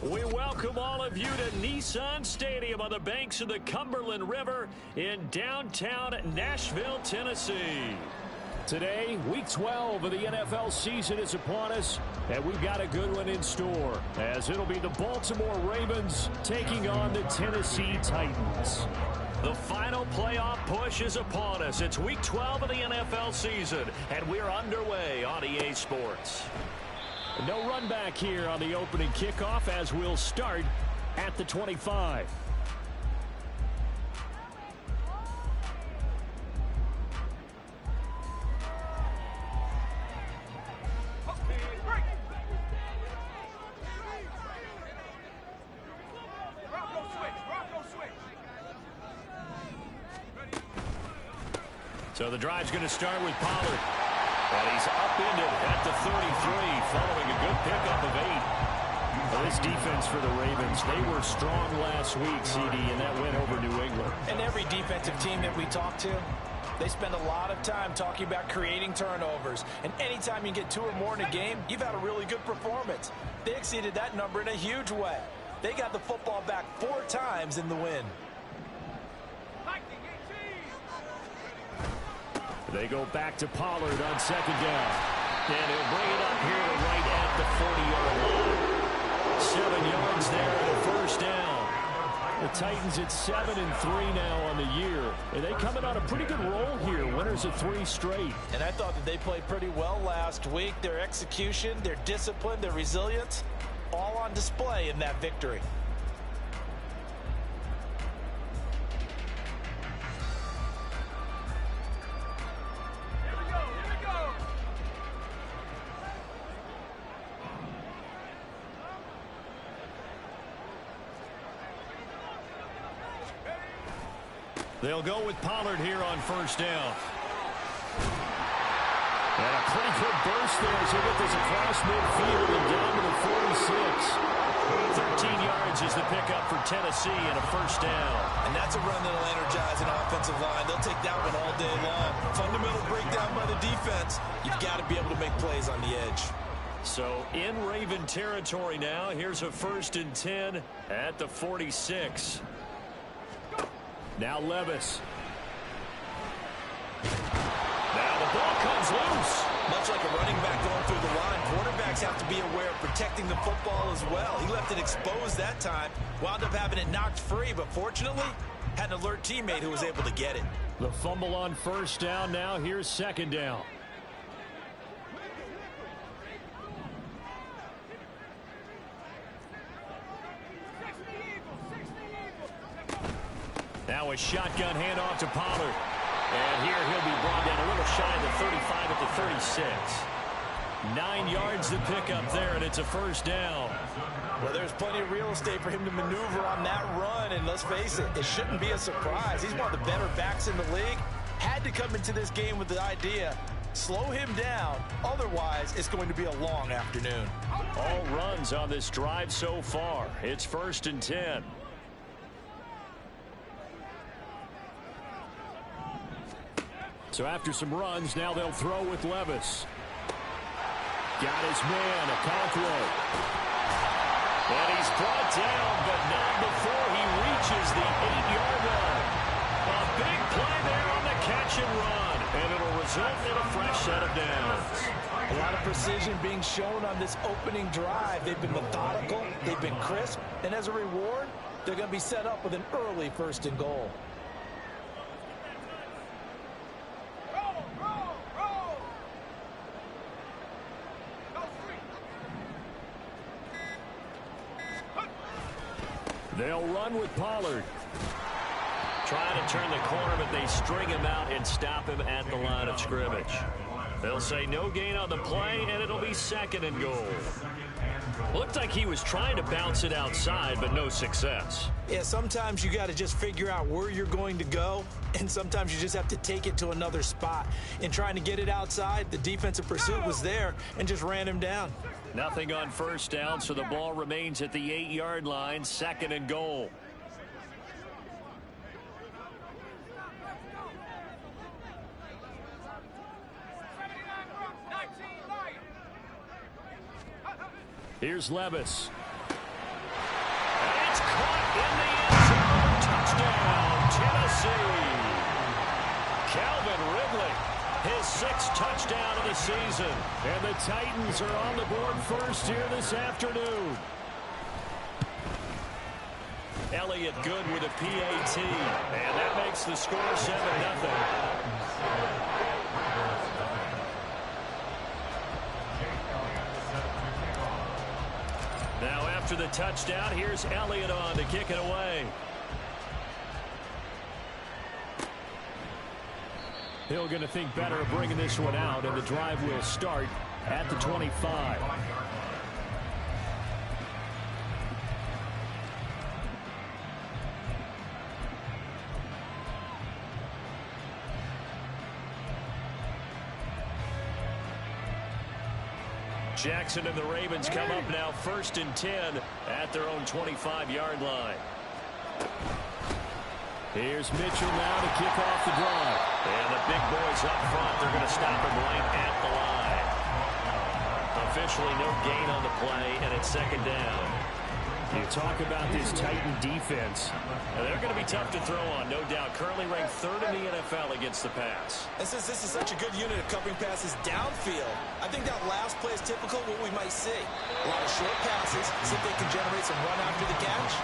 We welcome all of you to Nissan Stadium on the banks of the Cumberland River in downtown Nashville, Tennessee. Today, Week 12 of the NFL season is upon us, and we've got a good one in store, as it'll be the Baltimore Ravens taking on the Tennessee Titans. The final playoff push is upon us. It's Week 12 of the NFL season, and we're underway on EA Sports. No run back here on the opening kickoff as we'll start at the 25. So the drive's going to start with Pollard. And he's upended at the 33 following a good pickup of 8. Well, this defense for the Ravens, they were strong last week, CD, and that went over New England. And every defensive team that we talk to, they spend a lot of time talking about creating turnovers. And anytime you get 2 or more in a game, you've had a really good performance. They exceeded that number in a huge way. They got the football back 4 times in the win. They go back to Pollard on second down. And he'll bring it up here to right at the 40-yard line. 7 yards there and a first down. The Titans at 7-3 now on the year. And they coming on a pretty good roll here. Winners of 3 straight. And I thought that they played pretty well last week. Their execution, their discipline, their resilience, all on display in that victory. They'll go with Pollard here on first down. And a pretty good burst there as he gets this across midfield and down to the 46. 13 yards is the pickup for Tennessee and a first down. And that's a run that'll energize an offensive line. They'll take that one all day long. Fundamental breakdown by the defense. You've got to be able to make plays on the edge. So in Raven territory now. Here's a 1st and 10 at the 46. Now Levis. Now the ball comes loose. Much like a running back going through the line, quarterbacks have to be aware of protecting the football as well. He left it exposed that time. Wound up having it knocked free, but fortunately, had an alert teammate who was able to get it. The fumble on first down now. Here's second down. Now a shotgun handoff to Pollard. And here he'll be brought down a little shy of the 35 at the 36. 9 yards to pick up there, and it's a first down. Well, there's plenty of real estate for him to maneuver on that run, and let's face it, it shouldn't be a surprise. He's one of the better backs in the league. Had to come into this game with the idea, slow him down, otherwise it's going to be a long afternoon. All runs on this drive so far. It's 1st and 10. So after some runs, now they'll throw with Levis. Got his man, Okonkwo. And he's brought down, but not before he reaches the 8-yard line. A big play there on the catch and run. And it'll result in a fresh set of downs. A lot of precision being shown on this opening drive. They've been methodical, they've been crisp, and as a reward, they're going to be set up with an early 1st and goal. They'll run with Pollard. Trying to turn the corner, but they string him out and stop him at the line of scrimmage. They'll say no gain on the play, and it'll be 2nd and goal. Looked like he was trying to bounce it outside, but no success. Yeah, sometimes you got to just figure out where you're going to go, and sometimes you just have to take it to another spot. In trying to get it outside, the defensive pursuit was there and just ran him down. Nothing on first down, so the ball remains at the 8-yard line, 2nd and goal. Here's Levis. in the end zone. Touchdown, Tennessee. Calvin Ridley, his 6th touchdown of the season. And the Titans are on the board first here this afternoon. Elliott good with a PAT. And that makes the score 7-0. Now after the touchdown, here's Elliott on to kick it away. Hill going to think better of bringing this one out, and the drive will start at the 25. Jackson and the Ravens come up now 1st and 10 at their own 25-yard line. Here's Mitchell now to kick off the drive. And the big boys up front, they're going to stop him right at the line. Officially no gain on the play, and it's 2nd down. You talk about this Titan defense. They're going to be tough to throw on, no doubt. Currently ranked 3rd in the NFL against the pass. And since this is such a good unit of covering passes downfield, I think that last play is typical of what we might see. A lot of short passes, see if they can generate some run after the catch.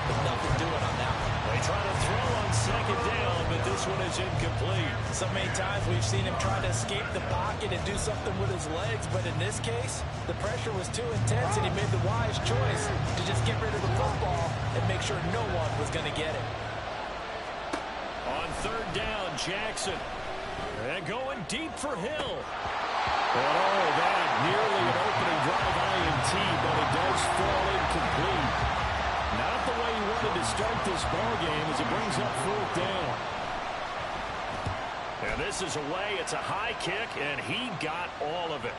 But nothing doing on that one. They try to throw on 2nd down, but this one is incomplete. So many times we've seen him try to escape the pocket and do something with his legs, but in this case, the pressure was too intense and he made the wise choice to just get rid of the football and make sure no one was going to get it. On 3rd down, Jackson. And going deep for Hill. Oh, that nearly an opening drive INT, but it does fall incomplete. Not the way he wanted to start this ball game as it brings up 4th down. And this is away. It's a high kick, and he got all of it.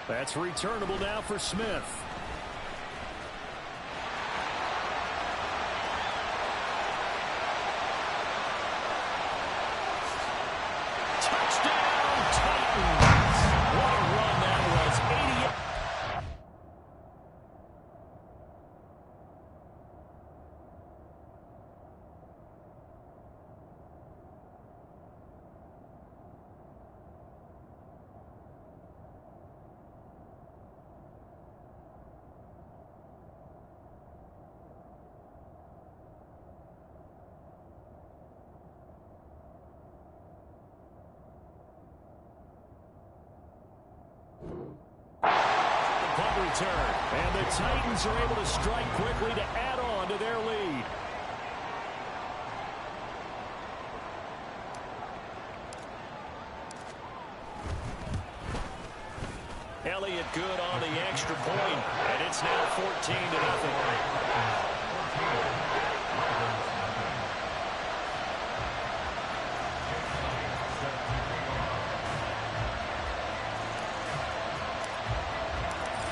That's returnable now for Smith. Touchdown, Titans. What a run that was. 88. Return. And the Titans are able to strike quickly to add on to their lead. Elliott good on the extra point, and it's now 14-0.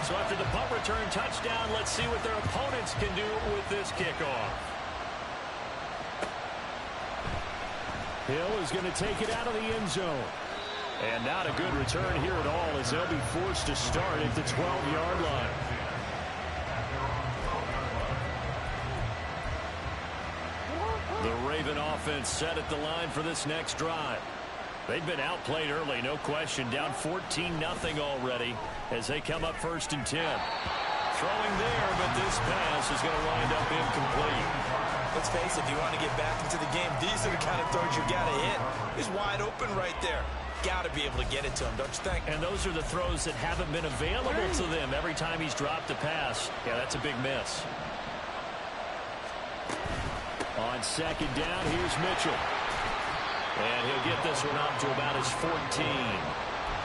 So after the punt return touchdown, let's see what their opponents can do with this kickoff. Hill is going to take it out of the end zone. And not a good return here at all as they'll be forced to start at the 12-yard line. The Raven offense set at the line for this next drive. They've been outplayed early, no question. Down 14-0 already as they come up 1st and 10. Throwing there, but this pass is going to wind up incomplete. Let's face it, if you want to get back into the game, these are the kind of throws you got to hit. He's wide open right there. Got to be able to get it to him, don't you think? And those are the throws that haven't been available to them every time he's dropped a pass. Yeah, that's a big miss. On 2nd down, here's Mitchell. And he'll get this one up to about his 14.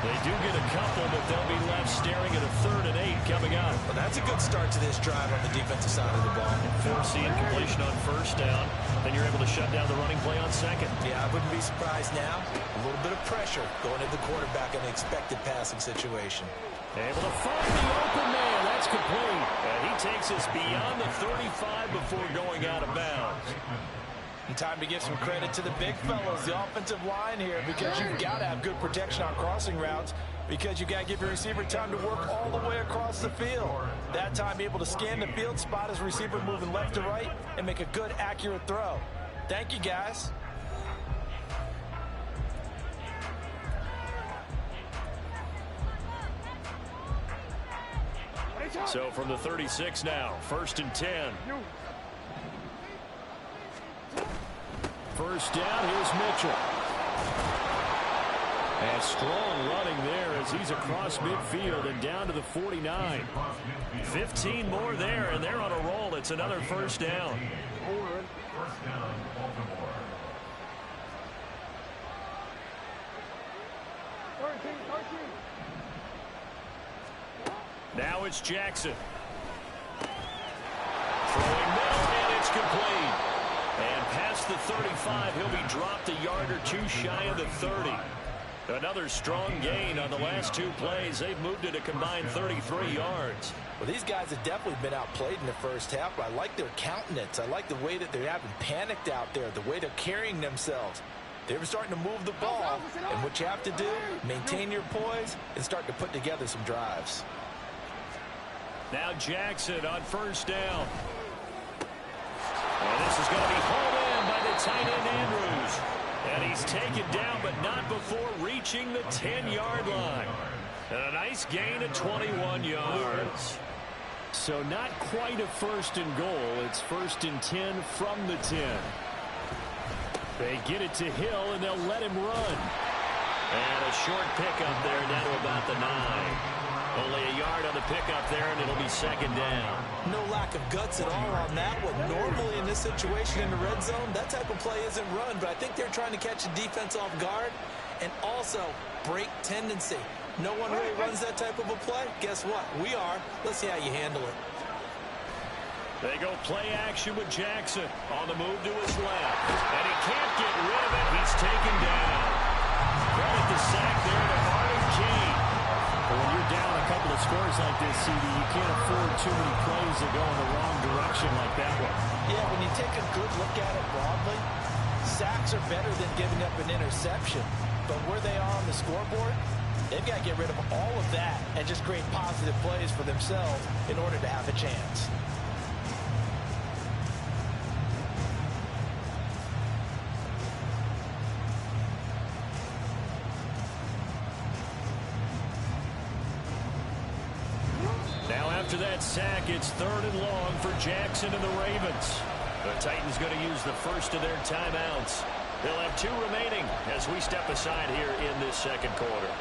They do get a couple, but they'll be left staring at a 3rd and 8 coming up. Well, that's a good start to this drive on the defensive side of the ball. Force the incompletion on 1st down. Then you're able to shut down the running play on 2nd. Yeah, I wouldn't be surprised now. A little bit of pressure going at the quarterback in an expected passing situation. Able to find the open man. That's complete. And he takes us beyond the 35 before going out of bounds. And time to give some credit to the big fellows, the offensive line here, because you've got to have good protection on crossing routes, because you've got to give your receiver time to work all the way across the field. That time able to scan the field, spot his receiver moving left to right, and make a good, accurate throw. Thank you, guys. So from the 36 now, 1st and 10. First down, here's Mitchell. And strong running there as he's across midfield and down to the 49. 15 more there, and they're on a roll. It's another first down. First down, Baltimore. 13. Now it's Jackson. Throwing middle, and it's complete. And past the 35, he'll be dropped a yard or two shy of the 30. Another strong gain on the last two plays. They've moved it a combined 33 yards. Well, these guys have definitely been outplayed in the first half, but I like their countenance. I like the way that they haven't panicked out there, the way they're carrying themselves. They're starting to move the ball, and what you have to do, maintain your poise and start to put together some drives. Now Jackson on first down. And this is going to be hauled in by the tight end Andrews. And he's taken down, but not before reaching the 10-yard line. And a nice gain of 21 yards. So not quite a 1st and goal. It's 1st and 10 from the 10. They get it to Hill, and they'll let him run. And a short pickup there down to about the 9. Only a yard on the pickup there, and it'll be 2nd down. No lack of guts at all on that one. Normally in this situation in the red zone, that type of play isn't run, but I think they're trying to catch the defense off guard and also break tendency. No one really runs that type of a play. Guess what? We are. Let's see how you handle it. They go play action with Jackson on the move to his left. And he can't get rid of it. He's taken down. Credit the sack there to Martin King. But when you're down a couple of scores like this, CD, you can't afford too many plays that go in the wrong direction like that one. Yeah, when you take a good look at it broadly, sacks are better than giving up an interception. But where they are on the scoreboard, they've got to get rid of all of that and just create positive plays for themselves in order to have a chance. After that sack, it's 3rd and long for Jackson and the Ravens. The Titans going to use the first of their timeouts. They'll have 2 remaining as we step aside here in this 2nd quarter.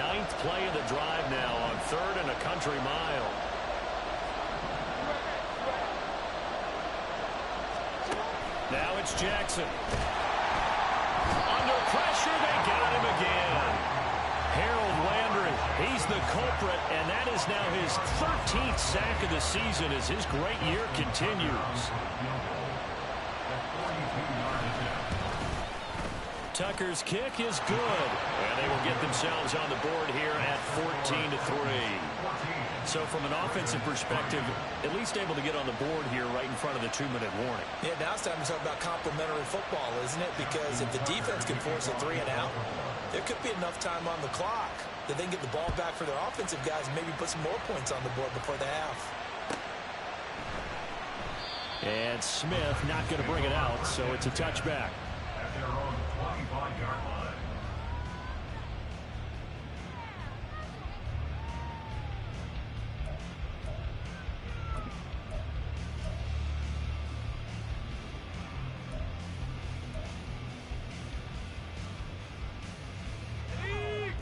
Ninth play of the drive now on 3rd and a country mile. Now it's Jackson. Under pressure, they got him again. Harold Landry, he's the culprit, and that is now his 13th sack of the season as his great year continues. Tucker's kick is good, and they will get themselves on the board here at 14-3. So from an offensive perspective, at least able to get on the board here right in front of the 2-minute warning. Yeah, now it's time to talk about complementary football, isn't it? Because if the defense can force a 3 and out, there could be enough time on the clock that they can get the ball back for their offensive guys and maybe put some more points on the board before the half. And Smith not going to bring it out, so it's a touchback. At their own 25-yard line.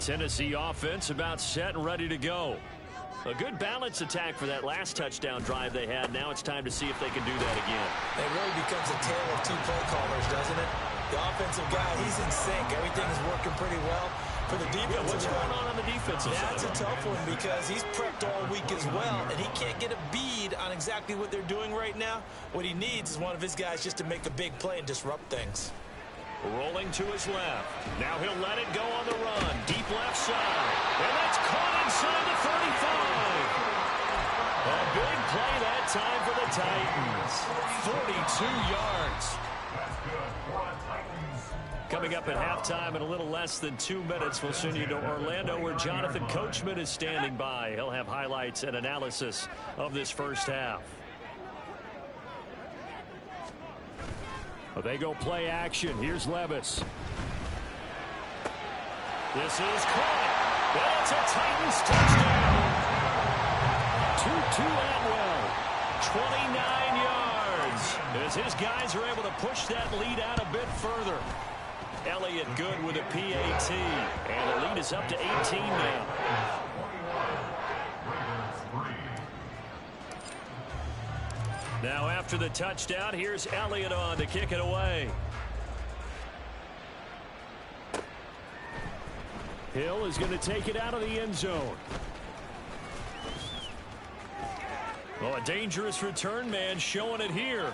Tennessee offense about set and ready to go. A good balance attack for that last touchdown drive they had. Now it's time to see if they can do that again. It really becomes a tale of 2 play callers, doesn't it? The offensive guy, he's in sync. Everything is working pretty well. For the defensive what's going on the defensive side? That's a tough one because he's prepped all week as well, and he can't get a bead on exactly what they're doing right now. What he needs is one of his guys just to make a big play and disrupt things. Rolling to his left. Now he'll let it go on the run. Deep left side. And that's caught inside the 35. A big play that time for the Titans. 42 yards. That's good for the Titans. Coming up at halftime in a little less than 2 minutes, we'll send you to Orlando where Jonathan Coachman is standing by. He'll have highlights and analysis of this first half. Well, they go play action. Here's Levis. This is caught. That's a Titans touchdown. Tutu Atwell, 29 yards. As his guys are able to push that lead out a bit further. Elliott good with a PAT. And the lead is up to 18 now. Now after the touchdown, here's Elliott on to kick it away. Hill is going to take it out of the end zone. Oh, a dangerous return man showing it here.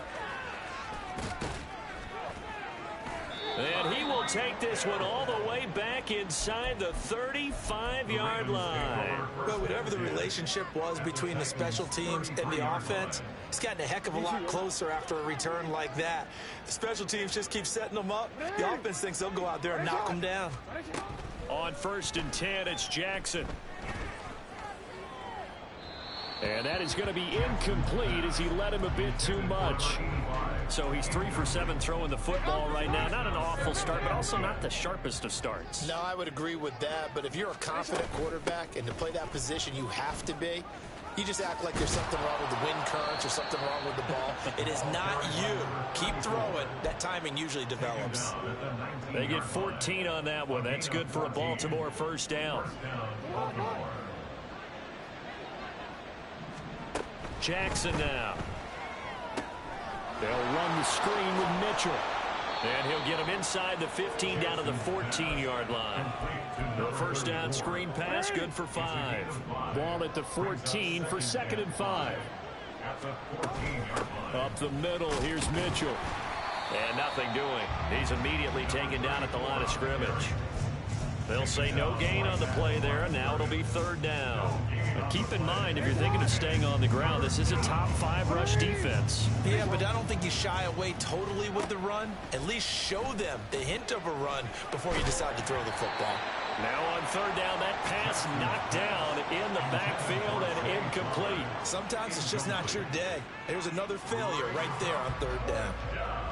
And he will take this one all the way back inside the 35-yard line. Well, whatever the relationship was between the special teams and the offense, it's gotten a heck of a lot closer after a return like that. The special teams just keep setting them up. The offense thinks they'll go out there and knock them down. On 1st and 10, it's Jackson. And that is going to be incomplete as he led him a bit too much. So he's 3 for 7 throwing the football right now. Not an awful start, but also not the sharpest of starts. No, I would agree with that. But if you're a confident quarterback and to play that position you have to be, you just act like there's something wrong with the wind currents or something wrong with the ball. It is not you. Keep throwing. That timing usually develops. They get 14 on that one. That's good for a Baltimore first down. Jackson now. They'll run the screen with Mitchell. And he'll get him inside the 15 down to the 14-yard line. The first down screen pass, good for 5. Ball at the 14 for 2nd and 5. Up the middle, here's Mitchell. And nothing doing. He's immediately taken down at the line of scrimmage. They'll say no gain on the play there, and now it'll be 3rd down. But keep in mind, if you're thinking of staying on the ground, this is a top 5 rush defense. Yeah, but I don't think you shy away totally with the run. At least show them the hint of a run before you decide to throw the football. Now on 3rd down, that pass knocked down in the backfield and incomplete. Sometimes it's just not your day. There's another failure right there on 3rd down.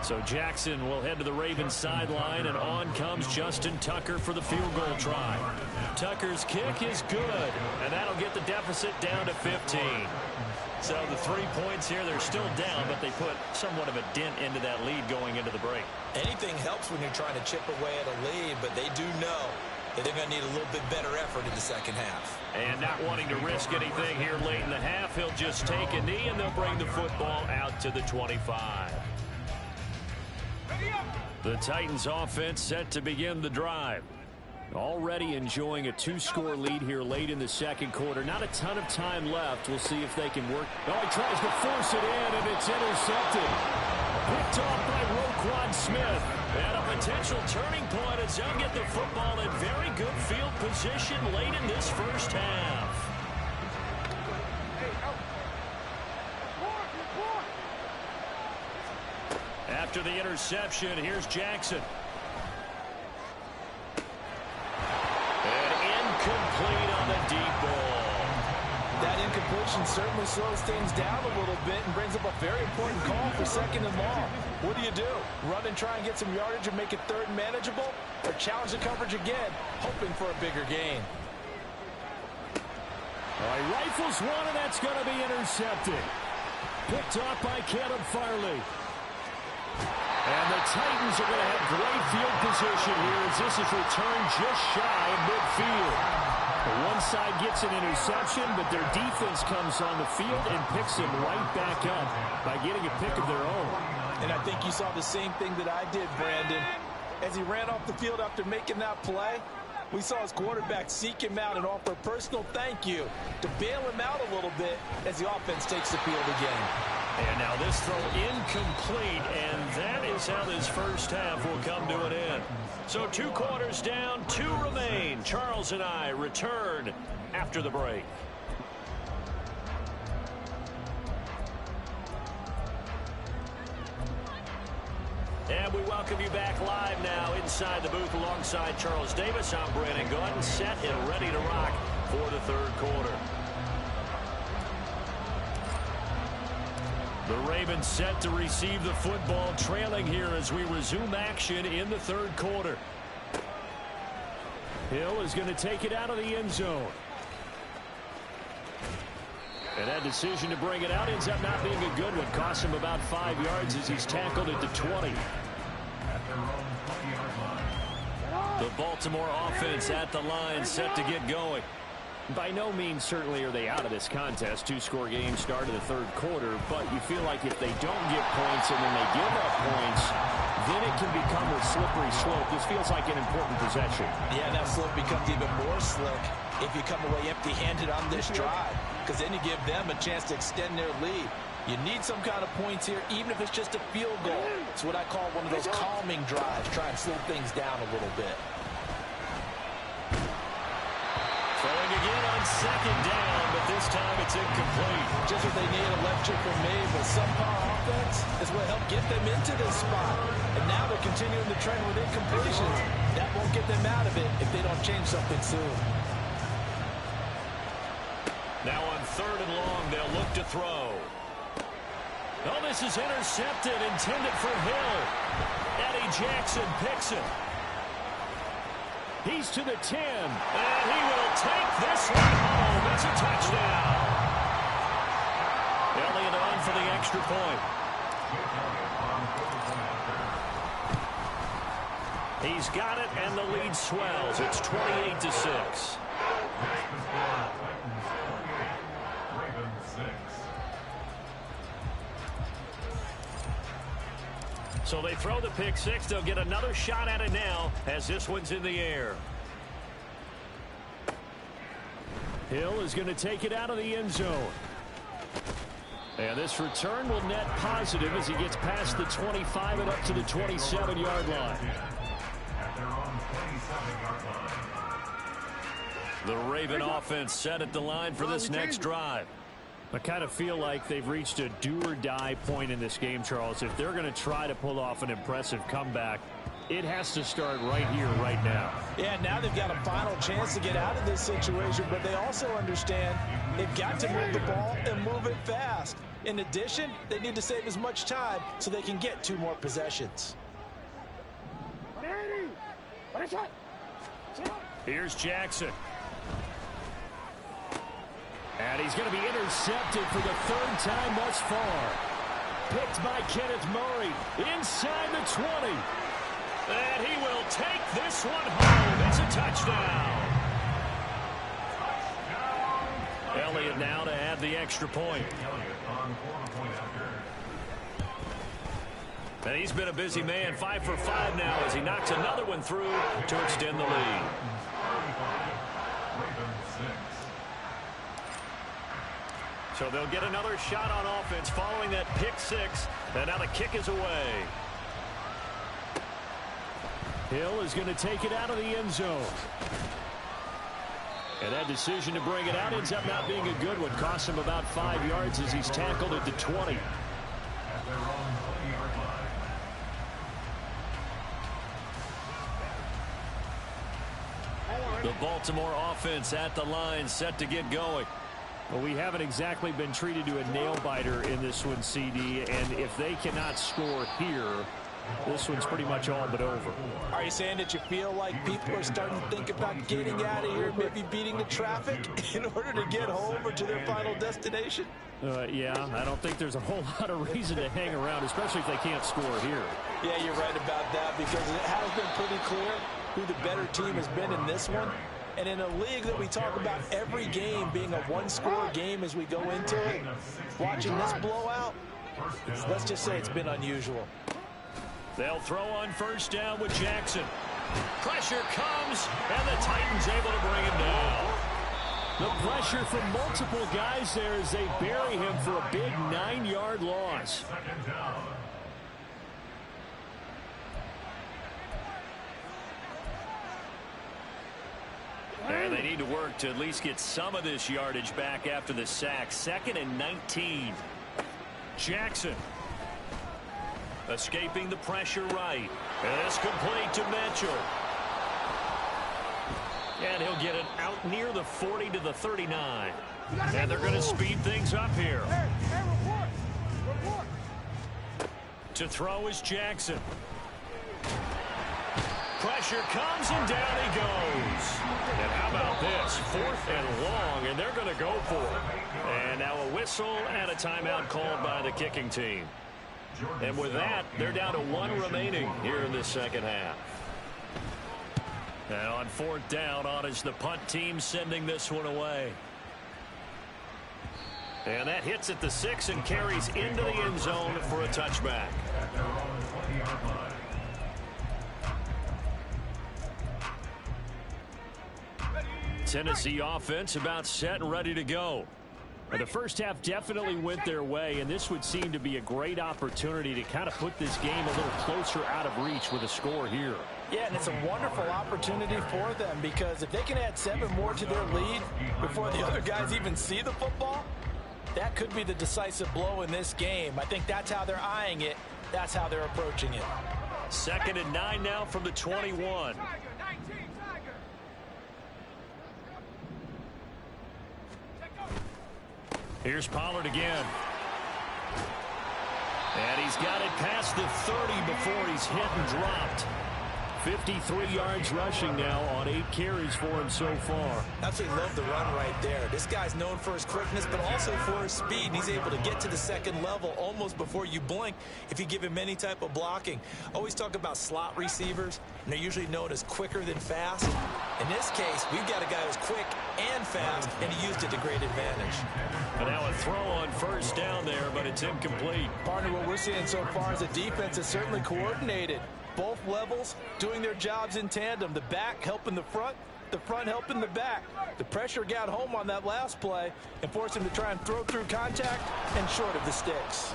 So Jackson will head to the Ravens sideline, and on comes Justin Tucker for the field goal try. Tucker's kick is good, and that'll get the deficit down to 15. So the 3 points here, they're still down, but they put somewhat of a dent into that lead going into the break. Anything helps when you're trying to chip away at a lead, but they do know that they're going to need a little bit better effort in the second half. And not wanting to risk anything here late in the half, he'll just take a knee, and they'll bring the football out to the 25. The Titans offense set to begin the drive. Already enjoying a 2-score lead here late in the second quarter. Not a ton of time left. We'll see if they can work. Oh, he tries to force it in, and it's intercepted. Picked off by Roquan Smith. And a potential turning point as they'll get the football in very good field position late in this first half. After the interception, here's Jackson. And incomplete on the deep ball. That incompletion certainly slows things down a little bit and brings up a very important call for 2nd and long. What do? Run and try and get some yardage and make it 3rd and manageable? Or challenge the coverage again, hoping for a bigger gain? All right, rifles one, and that's going to be intercepted. Picked off by Caleb Farley. And the Titans are going to have great field position here as this is returned just shy of midfield. One side gets an interception, but their defense comes on the field and picks them right back up by getting a pick of their own. And I think you saw the same thing that I did, Brandon. As he ran off the field after making that play, We saw his quarterback seek him out and offer a personal thank you to bail him out a little bit as the offense takes the field again. And now this throw incomplete, and that is how this first half will come to an end. So 2 quarters down, 2 remain. Charles and I return after the break. And we welcome you back live now inside the booth alongside Charles Davis. I'm Brandon Gordon, set and ready to rock for the third quarter. The Ravens set to receive the football, trailing here as we resume action in the third quarter. Hill is going to take it out of the end zone. And that decision to bring it out ends up not being a good one. Costs him about 5 yards as he's tackled at the 20. The Baltimore offense at the line, set to get going. By no means certainly are they out of this contest. 2-score game start of the third quarter, but you feel like if they don't get points and then they give up points, then it can become a slippery slope. This feels like an important possession. Yeah, that slope becomes even more slick if you come away empty-handed on this drive, because then you give them a chance to extend their lead. You need some kind of points here, even if it's just a field goal. It's what I call one of those calming drives, try and slow things down a little bit. Throwing again on second down, but this time it's incomplete. Just what they need, a left chip from me, but somehow offense is what helped get them into this spot. And now they're continuing the trend with incompletions. That won't get them out of it if they don't change something soon. Now on third and long, they'll look to throw. Oh, this is intercepted, intended for Hill. Eddie Jackson picks it. He's to the 10, and he will take this one home. It's a touchdown. Elliott on for the extra point. He's got it, and the lead swells. It's 28-6. So they throw the pick six. They'll get another shot at it now as this one's in the air. Hill is going to take it out of the end zone. And this return will net positive as he gets past the 25 and up to the 27-yard line. The Raven offense set at the line for this next drive. I kind of feel like they've reached a do-or-die point in this game, Charles. If they're going to try to pull off an impressive comeback, it has to start right here, right now. Yeah, now they've got a final chance to get out of this situation, but they also understand they've got to move the ball and move it fast. In addition, they need to save as much time so they can get 2 more possessions. Here's Jackson. And he's going to be intercepted for the 3rd time thus far. Picked by Kenneth Murray inside the 20. And he will take this one home. It's a touchdown. Elliott now to add the extra point. And he's been a busy man, 5 for 5 now as he knocks another one through to extend the lead. So they'll get another shot on offense following that pick six. And now the kick is away. Hill is going to take it out of the end zone. And that decision to bring it out ends up not being a good one. Costs him about 5 yards as he's tackled at the 20. The Baltimore offense at the line, set to get going. Well, we haven't exactly been treated to a nail-biter in this one, CD, and if they cannot score here, this one's pretty much all but over. Are you saying that you feel like people are starting to think about getting out of here, maybe beating the traffic in order to get home or to their final destination? Yeah, I don't think there's a whole lot of reason to hang around, especially if they can't score here. Yeah, you're right about that, because it has been pretty clear who the better team has been in this one. And in a league that we talk about every game being a one-score game as we go into it, watching this blowout, let's just say it's been unusual. They'll throw on first down with Jackson. Pressure comes, and the Titans able to bring him down. The pressure from multiple guys there as they bury him for a big 9-yard loss. And they need to work to at least get some of this yardage back after the sack. 2nd and 19. Jackson. Escaping the pressure right. And it's complete to Mitchell. And he'll get it out near the 40 to the 39. And they're going to speed things up here. To throw is Jackson. Pressure comes, and down he goes. And how about this? 4th and long, and they're going to go for it. And now a whistle and a timeout called by the kicking team. And with that, they're down to 1 remaining here in this second half. And on 4th down, on is the punt team sending this one away. And that hits at the 6 and carries into the end zone for a touchback. Tennessee offense about set and ready to go. And the first half definitely went their way, and this would seem to be a great opportunity to kind of put this game a little closer out of reach with a score here. Yeah, and it's a wonderful opportunity for them because if they can add 7 more to their lead before the other guys even see the football, that could be the decisive blow in this game. I think that's how they're eyeing it. That's how they're approaching it. 2nd and 9 now from the 21. Here's Pollard again. And he's got it past the 30 before he's hit and dropped. 53 yards rushing now on 8 carries for him so far. Absolutely love the run right there. This guy's known for his quickness, but also for his speed. And he's able to get to the second level almost before you blink if you give him any type of blocking. Always talk about slot receivers, and they're usually known as quicker than fast. In this case, we've got a guy who's quick and fast, and he used it to great advantage. And now a throw on 1st down there, but it's incomplete. Partner, what we're seeing so far is the defense is certainly coordinated. Both levels doing their jobs in tandem. The back helping the front helping the back. The pressure got home on that last play and forced him to try and throw through contact and short of the sticks.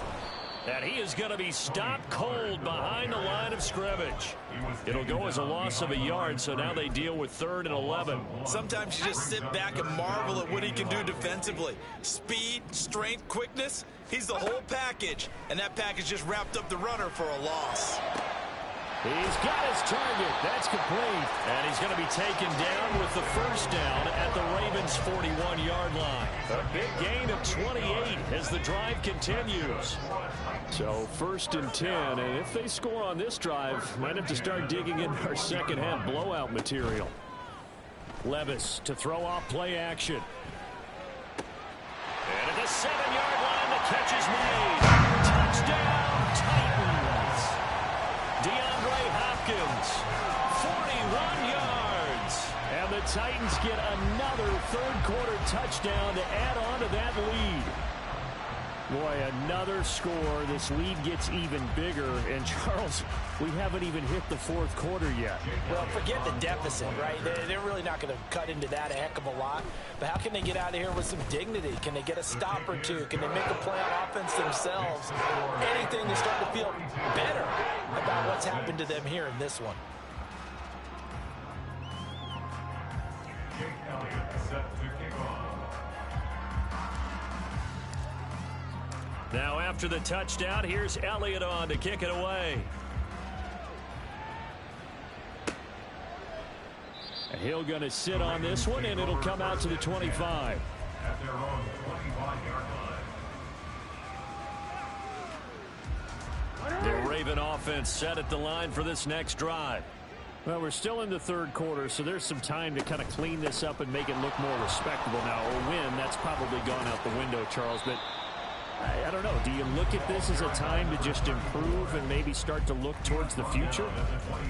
And he is going to be stopped cold behind the line of scrimmage. It'll go as a loss of a yard, so now they deal with 3rd and 11. Sometimes you just sit back and marvel at what he can do defensively. Speed, strength, quickness, he's the whole package. And that package just wrapped up the runner for a loss. He's got his target. That's complete. And he's going to be taken down with the 1st down at the Ravens' 41-yard line. A big gain of 28 as the drive continues. So 1st and 10, and if they score on this drive, might have to start digging into our second half blowout material. Levis to throw off play action. And at the 7-yard line, the catch is made. Touchdown, Titans. DeAndre Hopkins, 41 yards. And the Titans get another 3rd quarter touchdown to add on to that lead. Boy, another score. This lead gets even bigger. And, Charles, we haven't even hit the 4th quarter yet. Well, forget the deficit, right? They're really not going to cut into that a heck of a lot. But how can they get out of here with some dignity? Can they get a stop or two? Can they make a play on offense themselves? Anything to start to feel better about what's happened to them here in this one. Now after the touchdown, here's Elliott on to kick it away. And he'll going to sit on this one, and it'll come out to the 25. At their own 25-yard line. The Raven offense set at the line for this next drive. Well, we're still in the 3rd quarter, so there's some time to kind of clean this up and make it look more respectable. Now, a win, that's probably gone out the window, Charles, but I don't know. Do you look at this as a time to just improve and maybe start to look towards the future?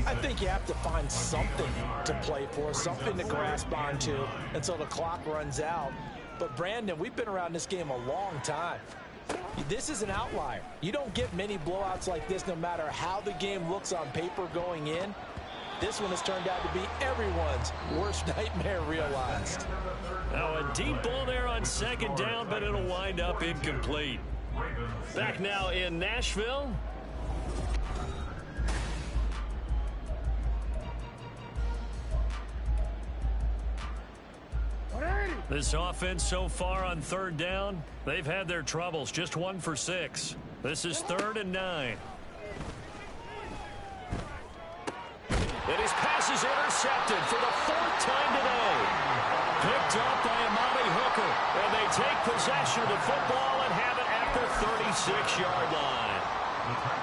I think you have to find something to play for, something to grasp onto until the clock runs out. But, Brandon, we've been around this game a long time. This is an outlier. You don't get many blowouts like this no matter how the game looks on paper going in. This one has turned out to be everyone's worst nightmare realized. Now a deep ball there on second down, but it'll wind up incomplete. Back now in Nashville. This offense so far on third down, they've had their troubles. Just 1 for 6. This is 3rd and 9. And his pass is intercepted for the 4th time today. Picked up by Amari Hooker. And they take possession of the football and have it at the 36-yard line.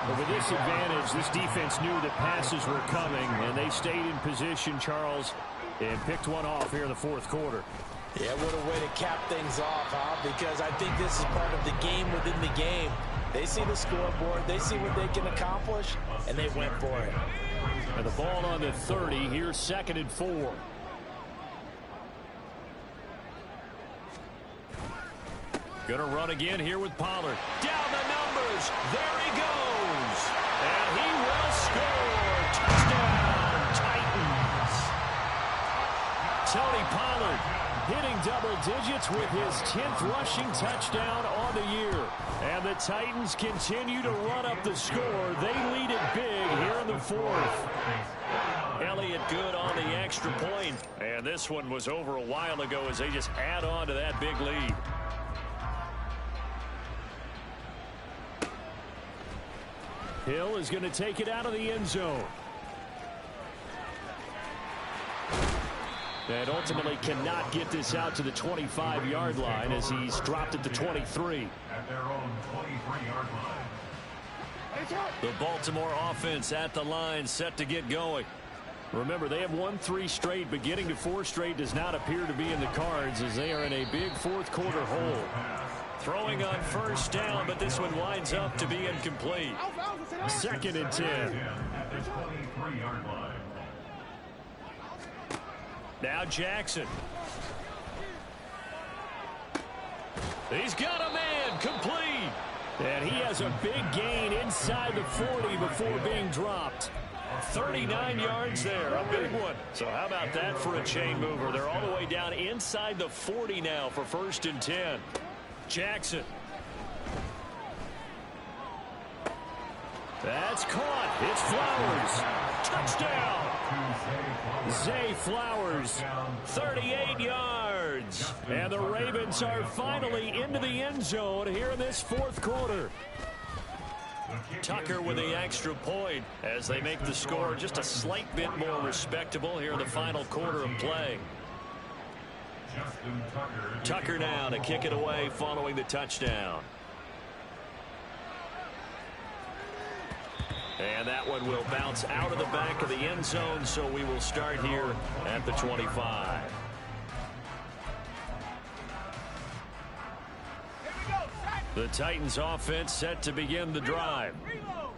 But with this advantage, this defense knew that passes were coming, and they stayed in position, Charles, and picked one off here in the 4th quarter. Yeah, what a way to cap things off, huh? Because I think this is part of the game within the game. They see the scoreboard, they see what they can accomplish, and they went for it. And the ball on the 30, here's 2nd and 4. Gonna run again here with Pollard. Down the numbers. There he goes. And he will score. Touchdown, Titans. Tony Pollard hitting double digits with his 10th rushing touchdown on the year. And the Titans continue to run up the score. They lead it big here in the 4th. Elliott good on the extra point. And this one was over a while ago as they just add on to that big lead. Hill is going to take it out of the end zone. And ultimately cannot get this out to the 25-yard line as he's dropped at the 23. At their own 23-yard line. The Baltimore offense at the line, set to get going. Remember, they have won 3 straight, but getting to 4 straight does not appear to be in the cards as they are in a big 4th quarter hole. Throwing on first down, but this one winds up to be incomplete. 2nd and 10. At the 23-yard line. Now Jackson. He's got a man, complete. And he has a big gain inside the 40 before being dropped. 39 yards there, a big one. So how about that for a chain mover? They're all the way down inside the 40 now for 1st and 10. Jackson. That's caught. It's Flowers. Touchdown. Zay Flowers. 38 yards. And the Ravens are finally into the end zone here in this 4th quarter. Tucker with the extra point as they make the score just a slight bit more respectable here in the final quarter of play. Tucker now to kick it away following the touchdown. And that one will bounce out of the back of the end zone, so we will start here at the 25. The Titans offense set to begin the drive.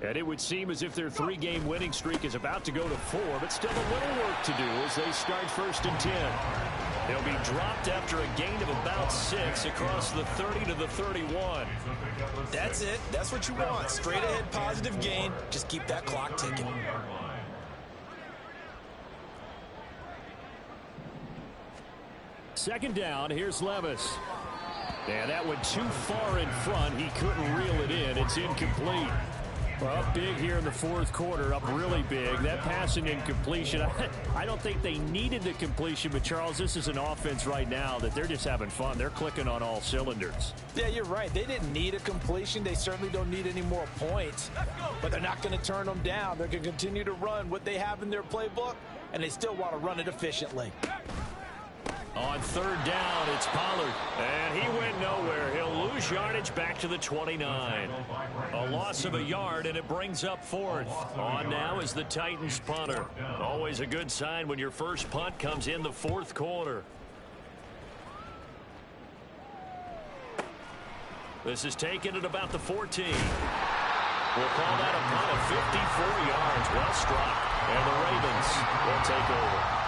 And it would seem as if their 3-game winning streak is about to go to 4, but still a little work to do as they start 1st and 10. They'll be dropped after a gain of about 6 across the 30 to the 31. That's it. That's what you want. Straight ahead positive gain. Just keep that clock ticking. Second down, here's Levis. And that went too far in front. He couldn't reel it in. It's incomplete. Well, up big here in the 4th quarter, up really big. That passing incompletion, I don't think they needed the completion, but Charles, this is an offense right now that they're just having fun. They're clicking on all cylinders. Yeah, you're right. They didn't need a completion. They certainly don't need any more points, but they're not going to turn them down. They're going to continue to run what they have in their playbook, and they still want to run it efficiently. On 3rd down, it's Pollard. And he went nowhere. He'll lose yardage back to the 29. A loss of a yard, and it brings up 4th. On now is the Titans punter. Always a good sign when your first punt comes in the 4th quarter. This is taken at about the 14. We'll call that a punt of 54 yards. Well struck. And the Ravens will take over.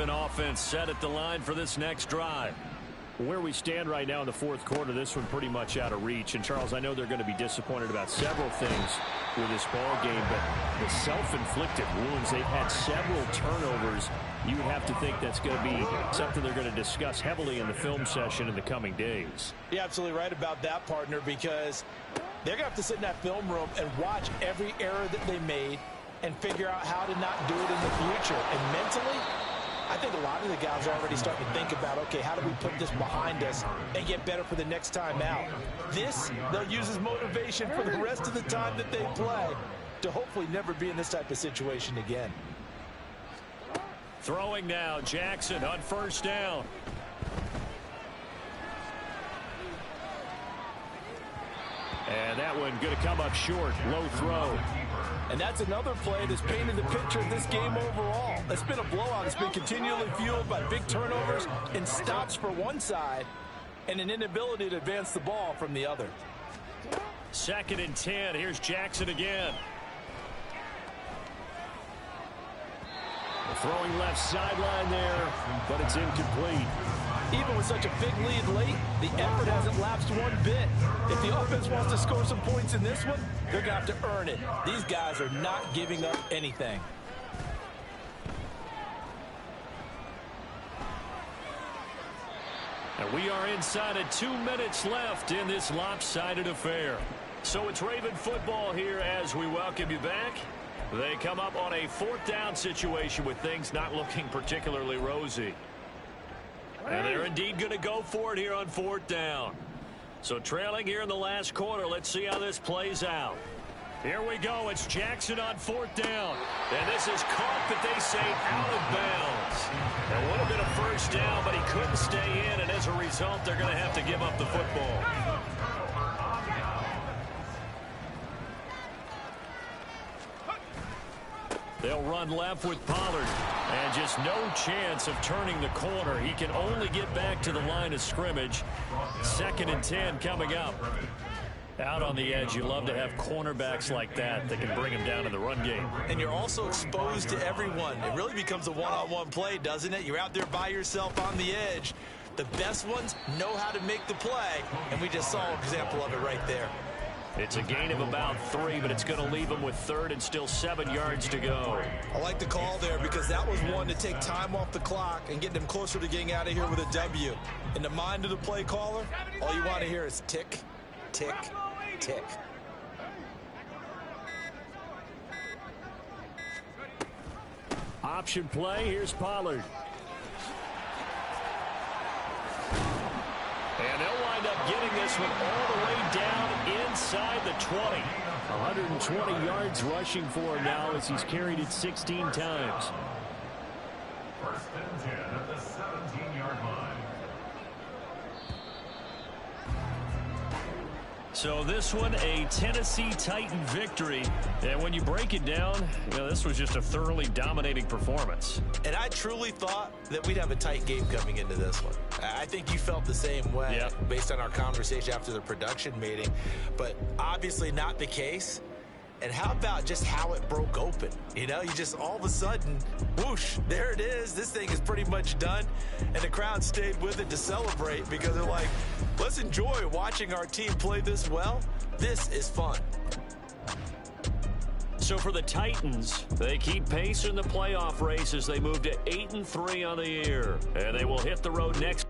driven offense set at the line for this next drive. Where we stand right now in the fourth quarter, this one pretty much out of reach. And, Charles, I know they're going to be disappointed about several things with this ball game, but the self-inflicted wounds, they've had several turnovers. You would have to think that's going to be something they're going to discuss heavily in the film session in the coming days. You're absolutely right about that, partner, because they're going to have to sit in that film room and watch every error that they made and figure out how to not do it in the future. And mentally, I think a lot of the guys are already starting to think about, okay, how do we put this behind us and get better for the next time out? This, they'll use as motivation for the rest of the time that they play to hopefully never be in this type of situation again. Throwing now, Jackson on first down. And that one going to come up short. Low throw. And that's another play that's painted the picture of this game overall. It's been a blowout. It's been continually fueled by big turnovers and stops for one side and an inability to advance the ball from the other. 2nd and 10. Here's Jackson again. Throwing left sideline there, but it's incomplete. Even with such a big lead late, the effort hasn't lapsed one bit. If the offense wants to score some points in this one, they're going to have to earn it. These guys are not giving up anything. And we are inside of 2 minutes left in this lopsided affair. So it's Raven football here as we welcome you back. They come up on a 4th down situation with things not looking particularly rosy. And they're indeed going to go for it here on 4th down. So trailing here in the last quarter, let's see how this plays out. Here we go. It's Jackson on 4th down. And this is caught, but they say out of bounds. That would have been a first down, but he couldn't stay in, and as a result, they're going to have to give up the football. They'll run left with Pollard. And just no chance of turning the corner. He can only get back to the line of scrimmage. 2nd and 10 coming up. Out on the edge, you love to have cornerbacks like that can bring him down in the run game. And you're also exposed to everyone. It really becomes a one-on-one play, doesn't it? You're out there by yourself on the edge. The best ones know how to make the play, and we just saw an example of it right there. It's a gain of about 3, but it's going to leave them with 3rd and still 7 yards to go. I like the call there because that was one to take time off the clock and get them closer to getting out of here with a W. In the mind of the play caller, all you want to hear is tick, tick, tick. Option play, here's Pollard. And they'll wind up getting this one all the way down inside the 20. 120 yards rushing for him now as he's carried it 16 times. 1st and 10 at the 17-yard line. So this one, a Tennessee Titan victory. And when you break it down, this was just a thoroughly dominating performance. And I truly thought that we'd have a tight game coming into this one. I think you felt the same way based on our conversation after the production meeting. But obviously not the case. And how about just how it broke open? You just all of a sudden, whoosh, there it is. This thing is pretty much done. And the crowd stayed with it to celebrate because they're like, let's enjoy watching our team play this well. This is fun. So for the Titans, they keep pace in the playoff race as they move to 8-3 on the year. And they will hit the road next.